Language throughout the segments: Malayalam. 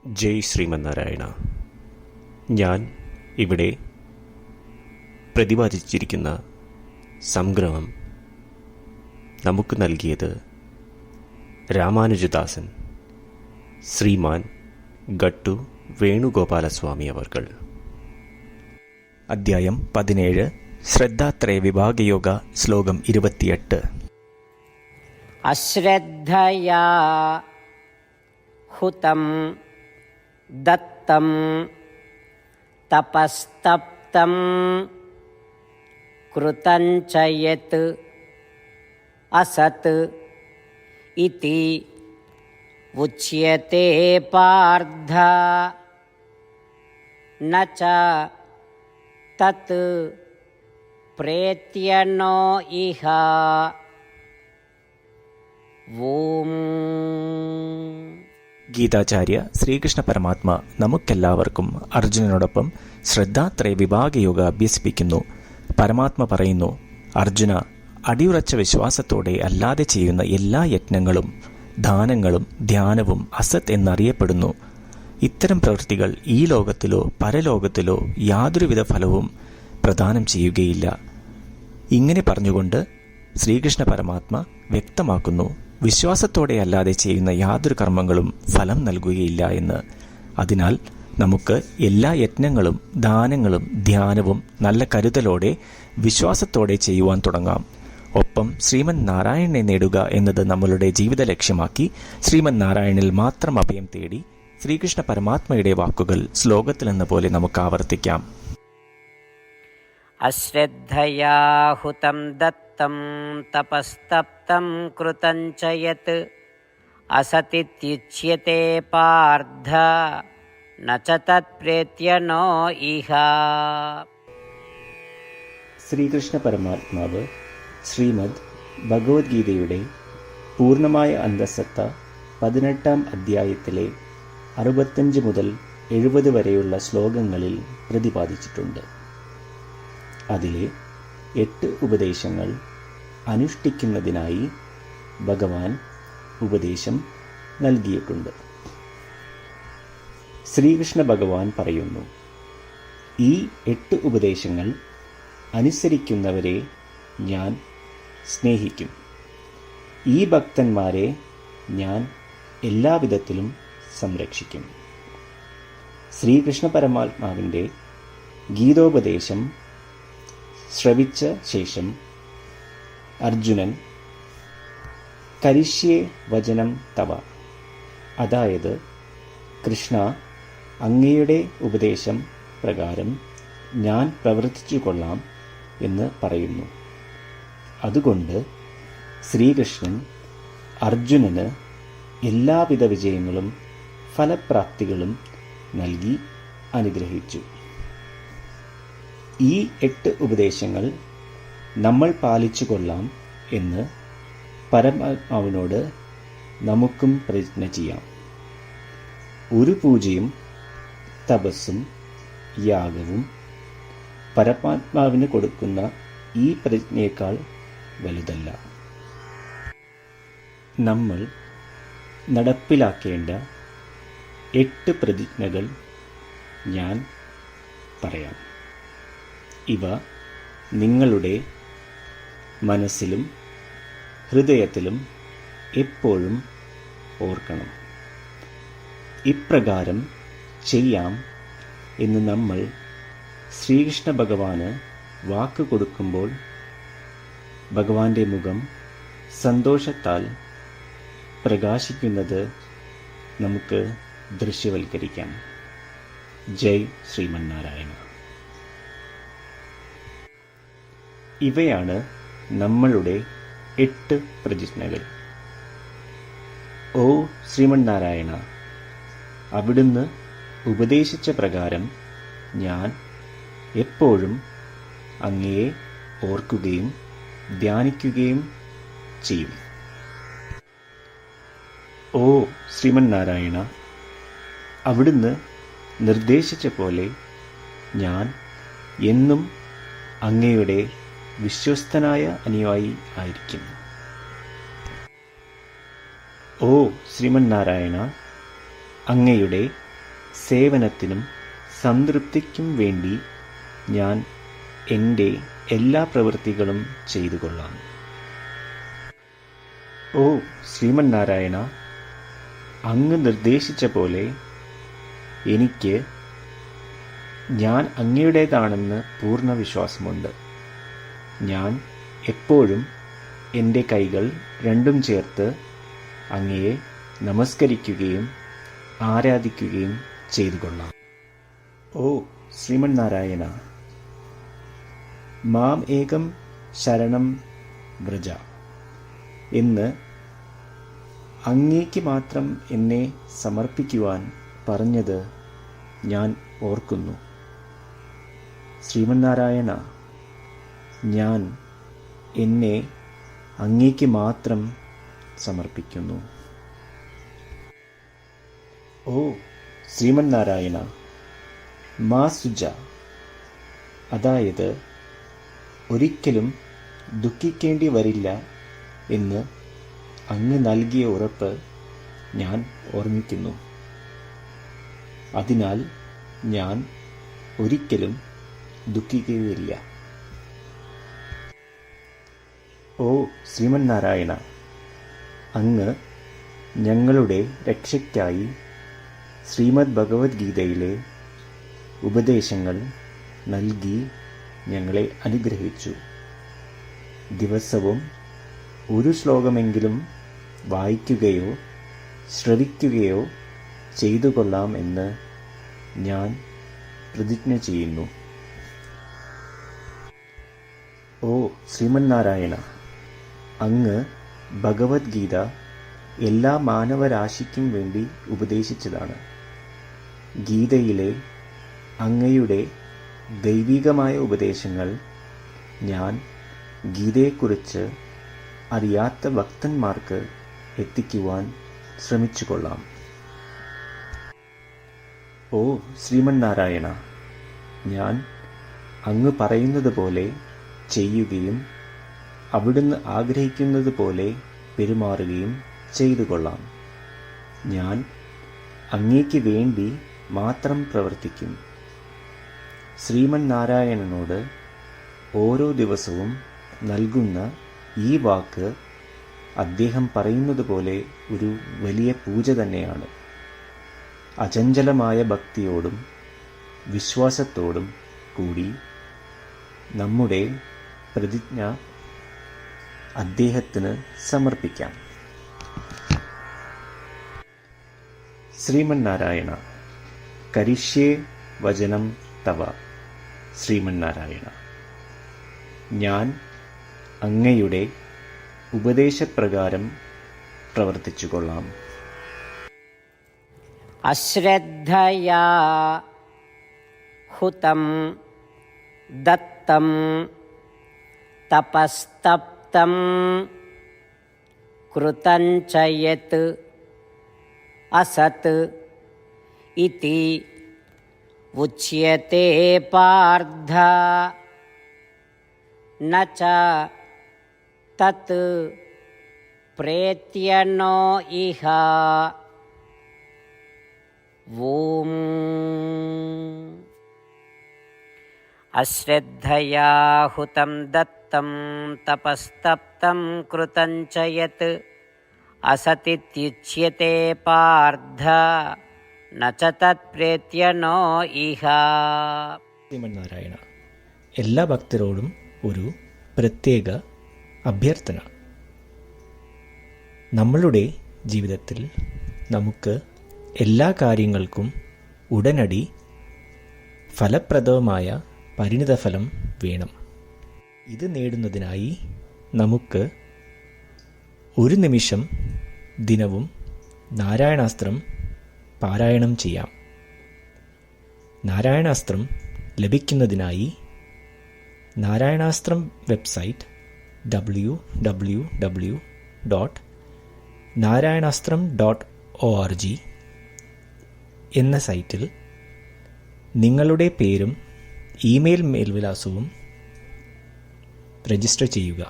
ജയ് ശ്രീമന്നാരായണ. ഞാൻ ഇവിടെ പ്രതിപാദിച്ചിരിക്കുന്ന സംഗ്രഹം നമുക്ക് നൽകിയത് രാമാനുജദാസൻ ശ്രീമാൻ ഗട്ടു വേണുഗോപാലസ്വാമി അവർകൾ. അധ്യായം 17 ശ്രദ്ധാത്രയ വിഭാഗയോഗ ശ്ലോകം 28. അശ്രദ്ധയാ ഹുതം ദത്തം തപസ്തപ്തം കൃതം ച യത് അസത് ഇതി ഉച്യത്തെ പാർത്ഥ ന ച തത് പ്രേത്യനോ ഇഹ. ഓം. ഗീതാചാര്യ ശ്രീകൃഷ്ണ പരമാത്മ നമുക്കെല്ലാവർക്കും അർജുനനോടൊപ്പം ശ്രദ്ധാത്രയ വിഭാഗയോഗ അഭ്യസിപ്പിക്കുന്നു. പരമാത്മ പറയുന്നു, അർജുന, അടിയുറച്ച വിശ്വാസത്തോടെ അല്ലാതെ ചെയ്യുന്ന എല്ലാ യജ്ഞങ്ങളും ദാനങ്ങളും ധ്യാനവും അസത് എന്നറിയപ്പെടുന്നു. ഇത്തരം പ്രവൃത്തികൾ ഈ ലോകത്തിലോ പരലോകത്തിലോ യാതൊരുവിധ ഫലവും പ്രദാനം ചെയ്യുകയില്ല. ഇങ്ങനെ പറഞ്ഞുകൊണ്ട് ശ്രീകൃഷ്ണ പരമാത്മ വ്യക്തമാക്കുന്നു, വിശ്വാസത്തോടെ അല്ലാതെ ചെയ്യുന്ന യാതൊരു കർമ്മങ്ങളും ഫലം നൽകുകയില്ല എന്ന്. അതിനാൽ നമുക്ക് എല്ലാ യജ്ഞങ്ങളും ദാനങ്ങളും ധ്യാനവും നല്ല കരുതലോടെ വിശ്വാസത്തോടെ ചെയ്യുവാൻ തുടങ്ങാം. ഒപ്പം ശ്രീമൻ നാരായണനെ നേടുക എന്നത് നമ്മളുടെ ജീവിത ലക്ഷ്യമാക്കി ശ്രീമൻ നാരായണിൽ മാത്രം അഭയം തേടി ശ്രീകൃഷ്ണ പരമാത്മയുടെ വാക്കുകൾ ശ്ലോകത്തിലെന്ന പോലെ നമുക്ക് ആവർത്തിക്കാം. അശ്രദ്ധയാ ഹുതം ദത്തം തപസ്തപ്തം കൃതം ച യത് അസതിത്യുച്യത്തെ പാർത്ഥ ന ച തത് പ്രേത്യനോ ഇഹ. ശ്രീകൃഷ്ണ പരമാത്മാവ് ശ്രീമദ് ഭഗവത്ഗീതയുടെ പൂർണ്ണമായ അന്തഃസത്ത 18-ാം അധ്യായത്തിലെ 65 മുതൽ 70 വരെയുള്ള ശ്ലോകങ്ങളിൽ പ്രതിപാദിച്ചിട്ടുണ്ട്. അതിലെ 8 ഉപദേശങ്ങൾ അനുഷ്ഠിക്കുന്നതിനായി ഭഗവാൻ ഉപദേശം നൽകിയിട്ടുണ്ട്. ശ്രീകൃഷ്ണ ഭഗവാൻ പറയുന്നു, ഈ 8 ഉപദേശങ്ങൾ അനുസരിക്കുന്നവരെ ഞാൻ സ്നേഹിക്കും. ഈ ഭക്തന്മാരെ ഞാൻ എല്ലാവിധത്തിലും സംരക്ഷിക്കും. ശ്രീകൃഷ്ണ പരമാത്മാവിൻ്റെ ഗീതോപദേശം ശ്രവിച്ച ശേഷം അർജുനൻ കരിഷ്യേ വചനം തവ, അതായത് കൃഷ്ണ, അങ്ങയുടെ ഉപദേശം പ്രകാരം ഞാൻ പ്രവർത്തിച്ചു കൊള്ളാം എന്ന് പറയുന്നു. അതുകൊണ്ട് ശ്രീകൃഷ്ണൻ അർജുനന് എല്ലാവിധ വിജയങ്ങളും ഫലപ്രാപ്തികളും നൽകി അനുഗ്രഹിച്ചു. ഈ 8 ഉപദേശങ്ങൾ നമ്മൾ പാലിച്ചു കൊള്ളാം എന്ന് പരമാത്മാവിനോട് നമുക്കും പ്രതിജ്ഞ ചെയ്യാം. ഒരു പൂജയും തപസ്സും യാഗവും പരമാത്മാവിന് കൊടുക്കുന്ന ഈ പ്രതിജ്ഞയേക്കാൾ വലുതല്ല. നമ്മൾ നടപ്പിലാക്കേണ്ട 8 പ്രതിജ്ഞകൾ ഞാൻ പറയാം. ഇവ നിങ്ങളുടെ മനസ്സിലും ഹൃദയത്തിലും എപ്പോഴും ഓർക്കണം. ഇപ്രകാരം ചെയ്യാം എന്ന് നമ്മൾ ശ്രീകൃഷ്ണ ഭഗവാന് വാക്ക് കൊടുക്കുമ്പോൾ ഭഗവാന്റെ മുഖം സന്തോഷത്താൽ പ്രകാശിക്കുന്നത് നമുക്ക് ദൃശ്യവൽക്കരിക്കാം. ജയ് ശ്രീമന്നാരായണ. ഇവയാണ് നമ്മളുടെ 8 പ്രതിജ്ഞകൾ. ഓ ശ്രീമന്നാരായണ, അവിടുന്ന് ഉപദേശിച്ച പ്രകാരം ഞാൻ എപ്പോഴും അങ്ങയെ ഓർക്കുകയും ധ്യാനിക്കുകയും ചെയ്യും. ഓ ശ്രീമന്നാരായണ, അവിടുന്ന് നിർദ്ദേശിച്ച പോലെ ഞാൻ എന്നും അങ്ങയുടെ വിശ്വസ്തനായ അനുയായി ആയിരിക്കും. ഓ ശ്രീമന്നാരായണ, അങ്ങയുടെ സേവനത്തിനും സംതൃപ്തിക്കും വേണ്ടി ഞാൻ എൻ്റെ എല്ലാ പ്രവൃത്തികളും ചെയ്തു കൊള്ളാം. ഓ ശ്രീമന്നാരായണ, അങ്ങ് നിർദ്ദേശിച്ച പോലെ എനിക്ക് ഞാൻ അങ്ങയുടേതാണെന്ന് പൂർണ്ണ വിശ്വാസമുണ്ട്. ഞാൻ എപ്പോഴും എൻ്റെ കൈകൾ രണ്ടും ചേർത്ത് അങ്ങയെ നമസ്കരിക്കുകയും ആരാധിക്കുകയും ചെയ്തു കൊള്ളാം. ഓ ശ്രീമന്നാരായണ, മാം ഏകം ശരണം വ്രജ എന്ന് അങ്ങേക്ക് മാത്രം എന്നെ സമർപ്പിക്കുവാൻ പറഞ്ഞത് ഞാൻ ഓർക്കുന്നു. ശ്രീമന്നാരായണ, ഞാൻ എന്നെ അങ്ങേക്ക് മാത്രം സമർപ്പിക്കുന്നു. ഓ ശ്രീമന്നാരായണ, മാ സുജ, അതായത് ഒരിക്കലും ദുഃഖിക്കേണ്ടി വരില്ല എന്ന് അങ്ങ് നൽകിയ ഉറപ്പ് ഞാൻ ഓർമ്മിക്കുന്നു. അതിനാൽ ഞാൻ ഒരിക്കലും ദുഃഖിക്കുകയില്ല. ഓ ശ്രീമന്നാരായണ, അങ്ങ് ഞങ്ങളുടെ രക്ഷയ്ക്കായി ശ്രീമദ് ഭഗവത്ഗീതയിലെ ഉപദേശങ്ങൾ നൽകി ഞങ്ങളെ അനുഗ്രഹിച്ചു. ദിവസവും ഒരു ശ്ലോകമെങ്കിലും വായിക്കുകയോ ശ്രവിക്കുകയോ ചെയ്തു കൊള്ളാം എന്ന് ഞാൻ പ്രതിജ്ഞ ചെയ്യുന്നു. ഓ ശ്രീമന്നാരായണ, അങ്ങ് ഭഗവത്ഗീത എല്ലാ മാനവരാശിക്കും വേണ്ടി ഉപദേശിച്ചതാണ്. ഗീതയിലെ അങ്ങയുടെ ദൈവികമായ ഉപദേശങ്ങൾ ഞാൻ ഗീതയെക്കുറിച്ച് അറിയാത്ത ഭക്തന്മാർക്ക് എത്തിക്കുവാൻ ശ്രമിച്ചുകൊള്ളാം. ഓ ശ്രീമന്നാരായണ, ഞാൻ അങ്ങ് പറയുന്നത് പോലെ ചെയ്യുകയും അവിടുന്ന് ആഗ്രഹിക്കുന്നത് പോലെ പെരുമാറുകയും ചെയ്തു കൊള്ളാം. ഞാൻ അങ്ങേക്ക് വേണ്ടി മാത്രം പ്രവർത്തിക്കും. ശ്രീമന്നാരായണനോട് ഓരോ ദിവസവും നൽകുന്ന ഈ വാക്ക് അദ്ദേഹം പറയുന്നത് പോലെ ഒരു വലിയ പൂജ തന്നെയാണ്. അചഞ്ചലമായ ഭക്തിയോടും വിശ്വാസത്തോടും കൂടി നമ്മുടെ പ്രതിജ്ഞ അദ്ദേഹത്തിന് സമർപ്പിക്കാം. ശ്രീമന്നാരായണ, കരിഷ്യേ വചനം തവ. ശ്രീമന്നാരായണ, ഞാൻ അങ്ങയുടെ ഉപദേശപ്രകാരം പ്രവർത്തിച്ചുകൊള്ളാം. അശ്രദ്ധയാ ഹുതം ദത്തം തപസ്തപ്തം കൃതം ച യത് അസത് ഇതി ഉച്യത്തെ പാർത്ഥ ന ച തത് പ്രേത്യനോ ഇഹ. ഓം അശ്രദ്ധയാ ഹുതം ദത്തം തപസ്തപ്തം കൃതം ച യത് അസതിത്യുച്യത്തെ പാർത്ഥ ന ച തത് പ്രേത്യനോ ഇഹ. ശ്രീമന്നാരായണ, എല്ലാ ഭക്തരോടും ഒരു പ്രത്യേക അഭ്യർത്ഥന. നമ്മളുടെ ജീവിതത്തിൽ നമുക്ക് എല്ലാ കാര്യങ്ങൾക്കും ഉടനടി ഫലപ്രദമായ പരിണിതഫലം വേണം. ഇത് നേടുന്നതിനായി നമുക്ക് ഒരു നിമിഷം ദിനവും നാരായണാസ്ത്രം പാരായണം ചെയ്യാം. നാരായണാസ്ത്രം ലഭിക്കുന്നതിനായി നാരായണാസ്ത്രം വെബ്സൈറ്റ് www.narayanastram.org എന്ന സൈറ്റിൽ നിങ്ങളുടെ പേരും ഇമെയിൽ മേൽവിലാസവും രജിസ്റ്റർ ചെയ്യുക.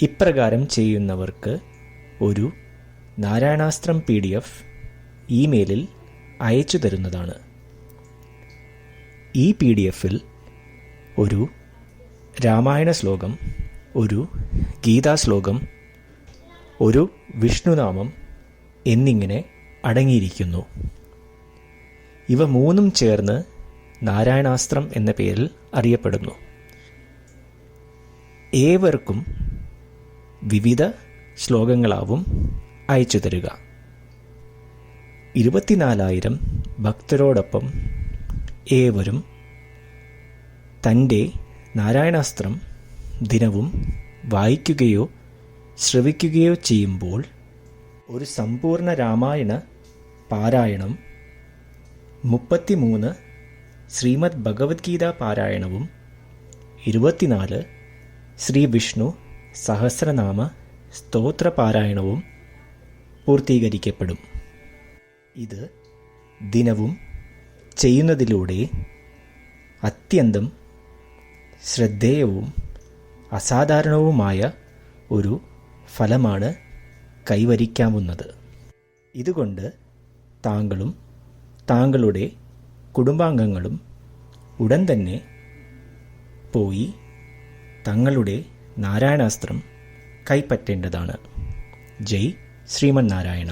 ഇപ്രകാരം ചെയ്യുന്നവർക്ക് ഒരു നാരായണാസ്ത്രം PDF ഇമെയിലിൽ അയച്ചു തരുന്നതാണ്. ഈ PDF-ൽ ഒരു രാമായണ ശ്ലോകം, ഒരു ഗീതാശ്ലോകം, ഒരു വിഷ്ണുനാമം എന്നിങ്ങനെ അടങ്ങിയിരിക്കുന്നു. ഇവ മൂന്നും ചേർന്ന് നാരായണാസ്ത്രം എന്ന പേരിൽ അറിയപ്പെടുന്നു. ഏവർക്കും വിവിധ ശ്ലോകങ്ങളാവും അയച്ചു തരിക. 24,000 ഭക്തരോടൊപ്പം ഏവരും തൻ്റെ നാരായണാസ്ത്രം ദിനവും വായിക്കുകയോ ശ്രവിക്കുകയോ ചെയ്യുമ്പോൾ ഒരു സമ്പൂർണ്ണ രാമായണ പാരായണം, 33 ശ്രീമദ് ഭഗവത്ഗീത പാരായണവും 24 ശ്രീ വിഷ്ണു സഹസ്രനാമ സ്തോത്ര പാരായണവും പൂർത്തീകരിക്കപ്പെടും. ഇത് ദിനവും ചെയ്യുന്നതിലൂടെ അത്യന്തം ശ്രദ്ധേയവും അസാധാരണവുമായ ഒരു ഫലമാണ് കൈവരിക്കാവുന്നത്. ഇതുകൊണ്ട് താങ്കളും താങ്കളുടെ കുടുംബാംഗങ്ങളും ഉടൻ തന്നെ പോയി തങ്ങളുടെ നാരായണാസ്ത്രം കൈപ്പറ്റേണ്ടതാണ്. ജയ് ശ്രീമന്നാരായണ.